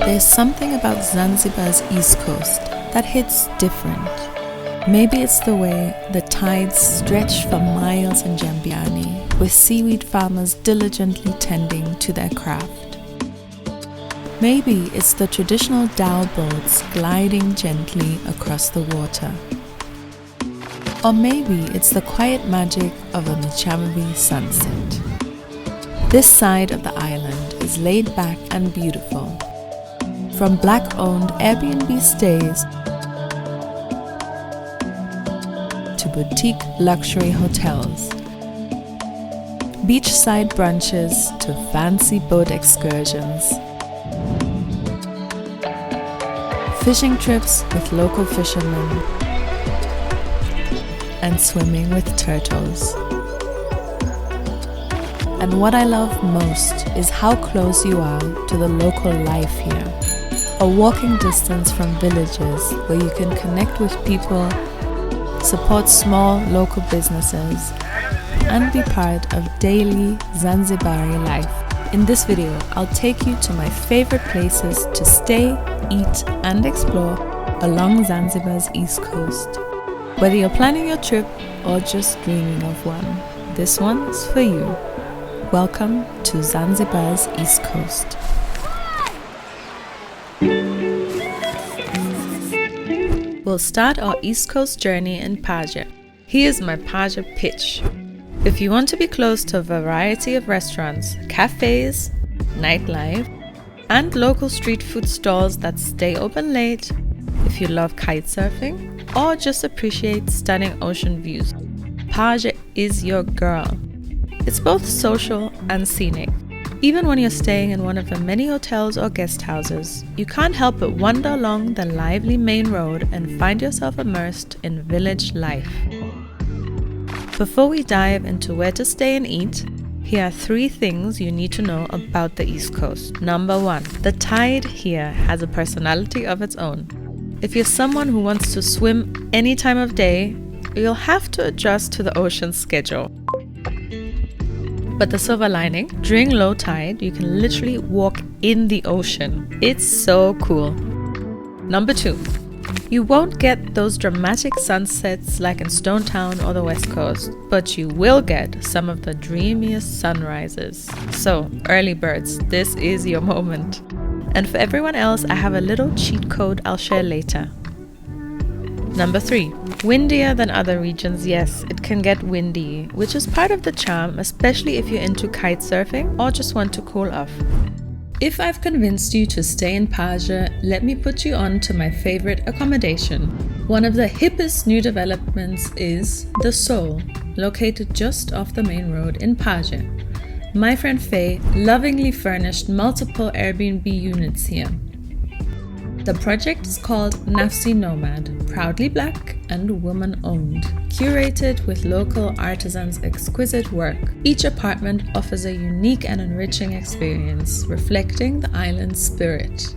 There's something about Zanzibar's East Coast that hits different. Maybe it's the way the tides stretch for miles in Jambiani, with seaweed farmers diligently tending to their craft. Maybe it's the traditional Dhow boats gliding gently across the water. Or maybe it's the quiet magic of a Michamvi sunset. This side of the island is laid back and beautiful. From Black-owned Airbnb stays to boutique luxury hotels, beachside brunches to fancy boat excursions, fishing trips with local fishermen, and swimming with turtles. And what I love most is how close you are to the local life here. A walking distance from villages where you can connect with people, support small local businesses, and be part of daily Zanzibari life. In this video, I'll take you to my favorite places to stay, eat, and explore along Zanzibar's East Coast. Whether you're planning your trip or just dreaming of one, this one's for you. Welcome to Zanzibar's East Coast. We'll start our East Coast journey in Paje. Here's my Paje pitch. If you want to be close to a variety of restaurants, cafes, nightlife, and local street food stalls that stay open late, if you love kite surfing, or just appreciate stunning ocean views, Paje is your girl. It's both social and scenic. Even when you're staying in one of the many hotels or guest houses, you can't help but wander along the lively main road and find yourself immersed in village life. Before we dive into where to stay and eat, here are 3 things you need to know about the East Coast. Number 1, the tide here has a personality of its own. If you're someone who wants to swim any time of day, you'll have to adjust to the ocean's schedule. But the silver lining, during low tide, you can literally walk in the ocean. It's so cool. Number 2, you won't get those dramatic sunsets like in Stone Town or the West Coast, but you will get some of the dreamiest sunrises. So, early birds, this is your moment. And for everyone else, I have a little cheat code I'll share later. Number 3, windier than other regions. Yes, it can get windy, which is part of the charm, especially if you're into kite surfing or just want to cool off. If I've convinced you to stay in Paje, let me put you on to my favorite accommodation. One of the hippest new developments is The Soul, located just off the main road in Paje. My friend Faye lovingly furnished multiple Airbnb units here. The project is called Nafsi Nomad, proudly black and woman-owned, curated with local artisans' exquisite work. Each apartment offers a unique and enriching experience, reflecting the island's spirit.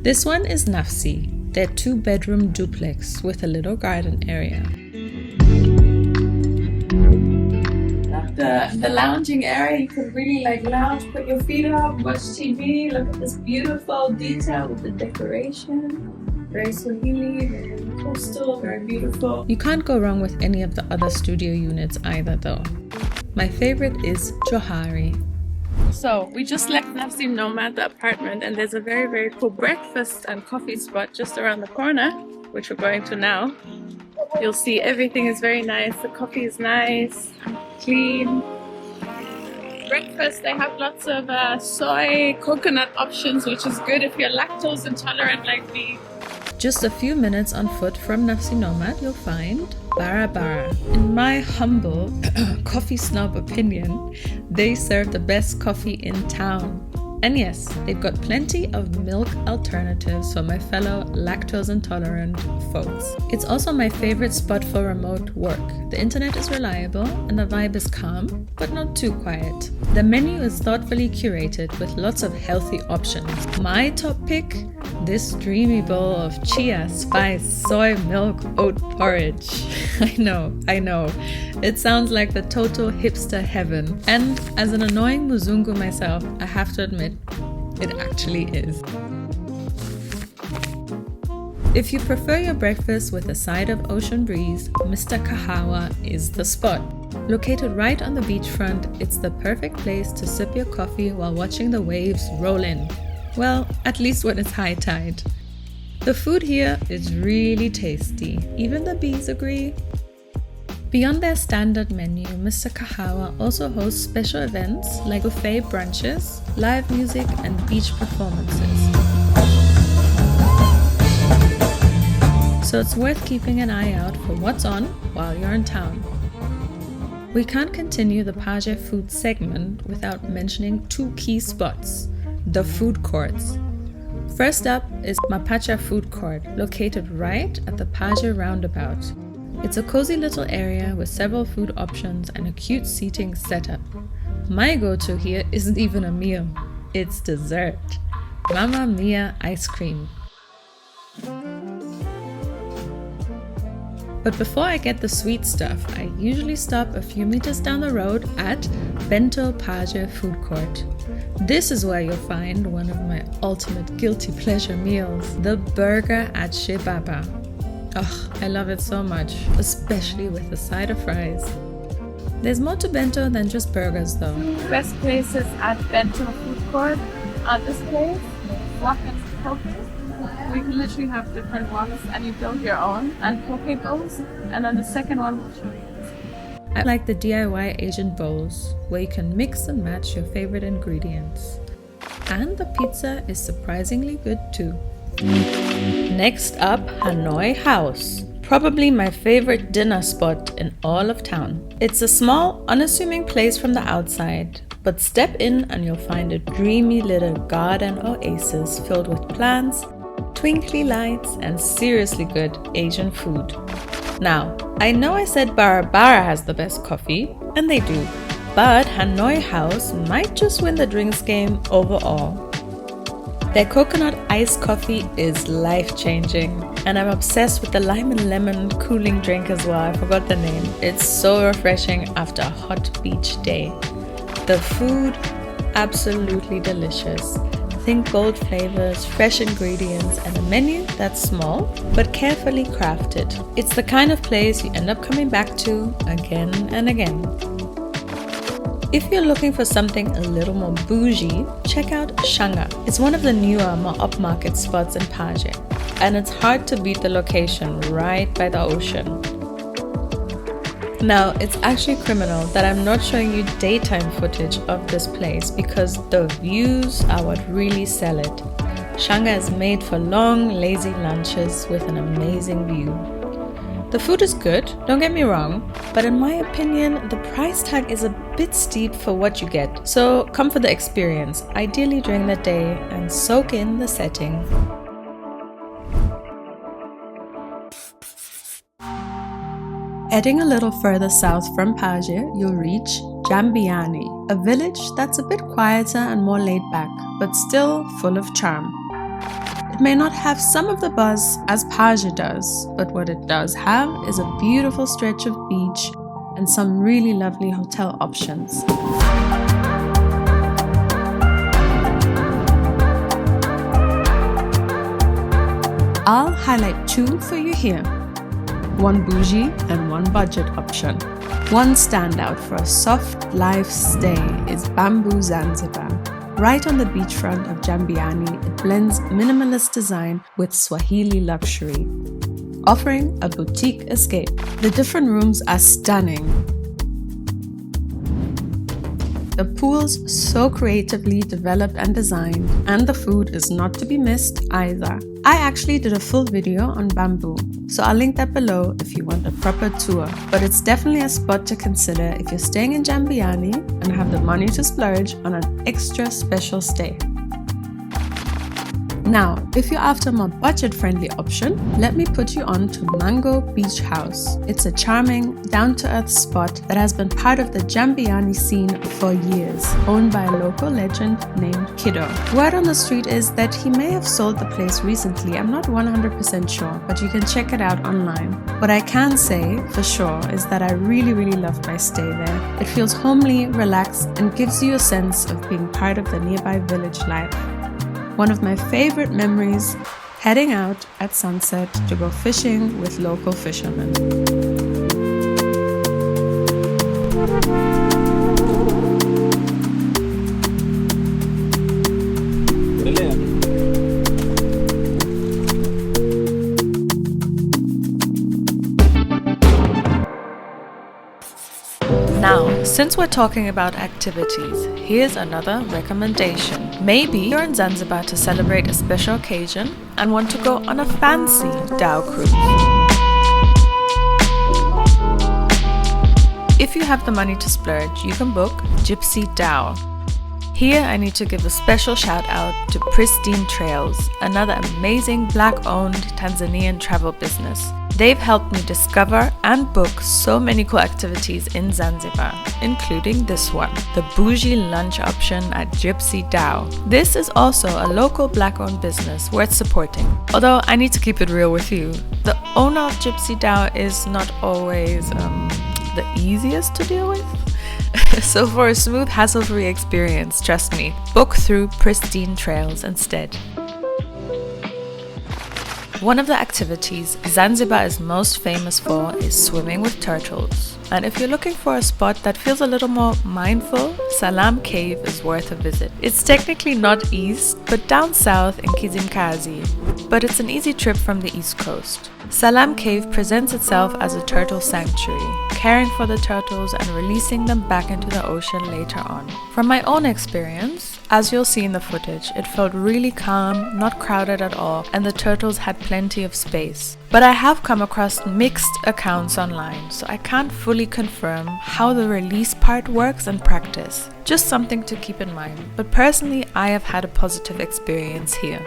This one is Nafsi, their 2-bedroom duplex with a little garden area. The lounging area, you can really lounge, put your feet up, watch TV, look at this beautiful detail with the decoration. Very Swahili, very coastal, very beautiful. You can't go wrong with any of the other studio units either though. My favorite is Johari. So we just left Nafsi Nomad, the apartment, and there's a very, very cool breakfast and coffee spot just around the corner, which we're going to now. You'll see everything is very nice. The coffee is nice, clean. Breakfast, they have lots of soy, coconut options, which is good if you're lactose intolerant like me. Just a few minutes on foot from Nafsi Nomad, you'll find Bara Bara. In my humble coffee snob opinion, they serve the best coffee in town. And yes, they've got plenty of milk alternatives for my fellow lactose intolerant folks. It's also my favorite spot for remote work. The internet is reliable and the vibe is calm, but not too quiet. The menu is thoughtfully curated with lots of healthy options. My top pick, this dreamy bowl of chia, spice, soy milk, oat porridge. I know. It sounds like the total hipster heaven. And as an annoying Muzungu myself, I have to admit, it actually is. If you prefer your breakfast with a side of ocean breeze, Mr. Kahawa is the spot. Located right on the beachfront, it's the perfect place to sip your coffee while watching the waves roll in. Well, at least when it's high tide. The food here is really tasty, even the bees agree. Beyond their standard menu, Mr. Kahawa also hosts special events like buffet brunches, live music, and beach performances. So it's worth keeping an eye out for what's on while you're in town. We can't continue the Paje food segment without mentioning two key spots, the food courts. First up is Mapacha food court, located right at the Paje roundabout. It's a cozy little area with several food options and a cute seating setup. My go-to here isn't even a meal, it's dessert. Mamma Mia ice cream. But before I get the sweet stuff, I usually stop a few meters down the road at Bento Paje food court. This is where you'll find one of my ultimate guilty pleasure meals, the burger at Baba. Oh, I love it so much, especially with the side of fries. There's more to Bento than just burgers though. Best places at Bento food court are this place, wok and poke. We can literally have different woks and you build your own, and poke bowls, and then the second one will show you. I like the DIY Asian bowls, where you can mix and match your favorite ingredients. And the pizza is surprisingly good too. Next up, Hanoi House. Probably my favorite dinner spot in all of town. It's a small, unassuming place from the outside, but step in and you'll find a dreamy little garden oasis filled with plants, twinkly lights, and seriously good Asian food. Now, I know I said Bara Bara has the best coffee, and they do, but Hanoi House might just win the drinks game overall. Their coconut iced coffee is life-changing, and I'm obsessed with the lime and lemon cooling drink as well. I forgot the name. It's so refreshing after a hot beach day. The food, absolutely delicious. Think bold flavors, fresh ingredients, and a menu that's small but carefully crafted. It's the kind of place you end up coming back to again and again. If you're looking for something a little more bougie, check out Shanga. It's one of the newer, more upmarket spots in Paje, and it's hard to beat the location right by the ocean. Now, it's actually criminal that I'm not showing you daytime footage of this place because the views are what really sell it. Shanga is made for long, lazy lunches with an amazing view. The food is good, don't get me wrong, but in my opinion, the price tag is a bit steep for what you get. So come for the experience, ideally during the day, and soak in the setting. Heading a little further south from Paje, you'll reach Jambiani, a village that's a bit quieter and more laid back, but still full of charm. It may not have some of the buzz as Paje does, but what it does have is a beautiful stretch of beach and some really lovely hotel options. I'll highlight two for you here. One bougie and one budget option. One standout for a soft life stay is Bamboo Zanzibar. Right on the beachfront of Jambiani, it blends minimalist design with Swahili luxury, offering a boutique escape. The different rooms are stunning. The pool's so creatively developed and designed, and the food is not to be missed either. I actually did a full video on Bamboo, so I'll link that below if you want a proper tour. But it's definitely a spot to consider if you're staying in Jambiani and have the money to splurge on an extra special stay. Now, if you're after a more budget-friendly option, let me put you on to Mango Beach House. It's a charming, down-to-earth spot that has been part of the Jambiani scene for years, owned by a local legend named Kiddo. Word on the street is that he may have sold the place recently. I'm not 100% sure, but you can check it out online. What I can say for sure is that I really loved my stay there. It feels homely, relaxed, and gives you a sense of being part of the nearby village life. One of my favorite memories, heading out at sunset to go fishing with local fishermen. Now, since we're talking about activities, here's another recommendation. Maybe you're in Zanzibar to celebrate a special occasion and want to go on a fancy Dhow cruise. If you have the money to splurge, you can book Gypsy Dhow. Here I need to give a special shout out to Pristine Trails, another amazing black-owned Tanzanian travel business. They've helped me discover and book so many cool activities in Zanzibar, including this one, the bougie lunch option at Gypsy Dhow. This is also a local black-owned business worth supporting. Although I need to keep it real with you, the owner of Gypsy Dhow is not always the easiest to deal with. So for a smooth, hassle-free experience, trust me, book through Pristine Trails instead. One of the activities Zanzibar is most famous for is swimming with turtles. And if you're looking for a spot that feels a little more mindful, Salaam Cave is worth a visit. It's technically not east, but down south in Kizimkazi, but it's an easy trip from the East Coast. Salaam Cave presents itself as a turtle sanctuary, caring for the turtles and releasing them back into the ocean later on. From my own experience, as you'll see in the footage, it felt really calm, not crowded at all, and the turtles had plenty of space. But I have come across mixed accounts online, so I can't fully confirm how the release part works in practice. Just something to keep in mind, but personally I have had a positive experience here.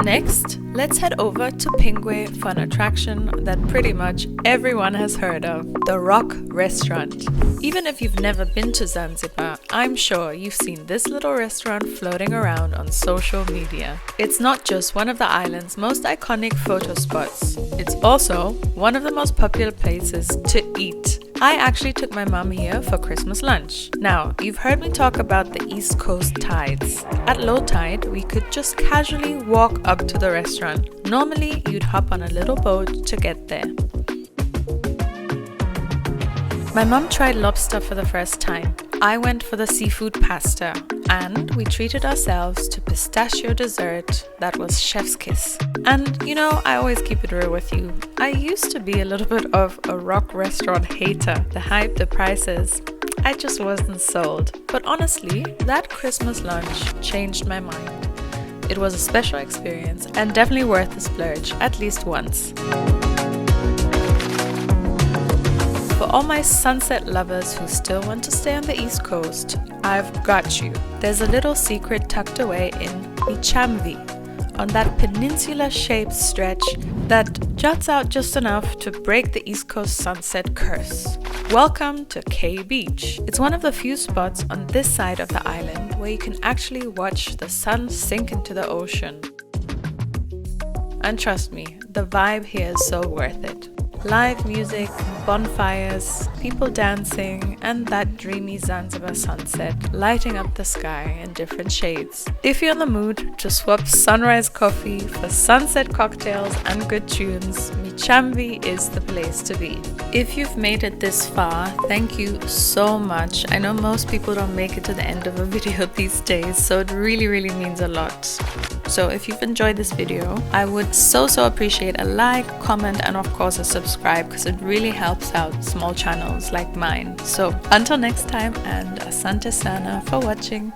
Next, let's head over to Pingwe for an attraction that pretty much everyone has heard of, the Rock Restaurant. Even if you've never been to Zanzibar, I'm sure you've seen this little restaurant floating around on social media. It's not just one of the island's most iconic photo spots, it's also one of the most popular places to eat. I actually took my mom here for Christmas lunch. Now, you've heard me talk about the East Coast tides. At low tide, we could just casually walk up to the restaurant. Normally, you'd hop on a little boat to get there. My mom tried lobster for the first time. I went for the seafood pasta, and we treated ourselves to pistachio dessert that was chef's kiss. And you know, I always keep it real with you. I used to be a little bit of a rock restaurant hater. The hype, the prices, I just wasn't sold. But honestly, that Christmas lunch changed my mind. It was a special experience and definitely worth the splurge at least once. For all my sunset lovers who still want to stay on the East Coast, I've got you. There's a little secret tucked away in Michamvi, on that peninsula-shaped stretch that juts out just enough to break the East Coast sunset curse. Welcome to Kae Beach. It's one of the few spots on this side of the island where you can actually watch the sun sink into the ocean. And trust me, the vibe here is so worth it. Live music, bonfires, people dancing, and that dreamy Zanzibar sunset lighting up the sky in different shades. If you're in the mood to swap sunrise coffee for sunset cocktails and good tunes, Michamvi is the place to be. If you've made it this far, thank you so much. I know most people don't make it to the end of a video these days, so it really means a lot. So if you've enjoyed this video, I would so appreciate a like, comment, and of course a subscribe, because it really helps out small channels like mine. So until next time, and asante sana for watching.